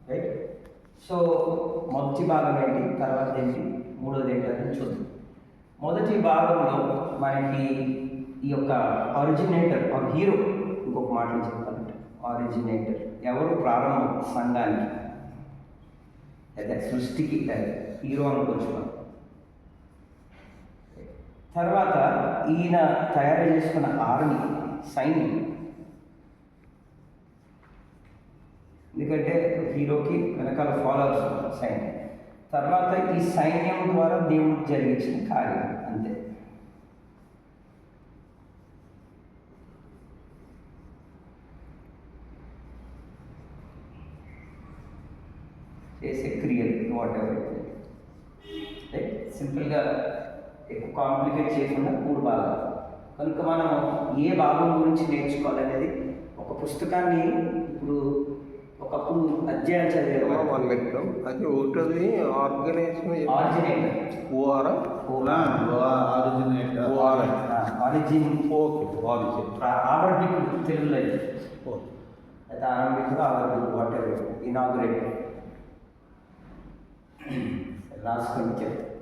Right. So మొదటి భాగం ఏంటి, తర్వాత ఏంటి, మూడోది ఏంటి అని చూద్దాం. మొదటి భాగంలో మనకి ఈ యొక్క ఆరిజినేటర్ ఆర్ హీరో, ఇంకొక మాటలు చెప్పాలంటే ఆరిజినేటర్ ఎవరు, ప్రారంభం సంఘానికి అయితే సృష్టికి హీరో అనుకోవచ్చు మనం. తర్వాత ఈయన తయారు చేసుకున్న ఆర్మీ, సైన్యం. ఎందుకంటే హీరోకి వెనకాల ఫాలోవర్స్ ఉంటారు, సైన్యం. తర్వాత ఈ సైన్యం ద్వారా దేవుడికి జరిగించిన కార్యం, అంతే. చేసే క్రియలు వాట్ ఎవర్. సింపుల్గా ఎక్కువ కాంప్లికేట్ చేయకుండా మూడు భాగాలు. కనుక మనం ఏ భాగం గురించి నేర్చుకోవాలనేది ఒక పుస్తకాన్ని ఇప్పుడు ఒకప్పుడు అధ్యయనం చదివేది. అది ఒకటి ఆర్గనైజేషన్ ఆరంభికుడు తెలుగులో అయితే ఆరంభికుడు ఆరంభికుడు వాట్ ఎవర్ ఇనాగ్రేట్ రాసుకొని చెప్తాను.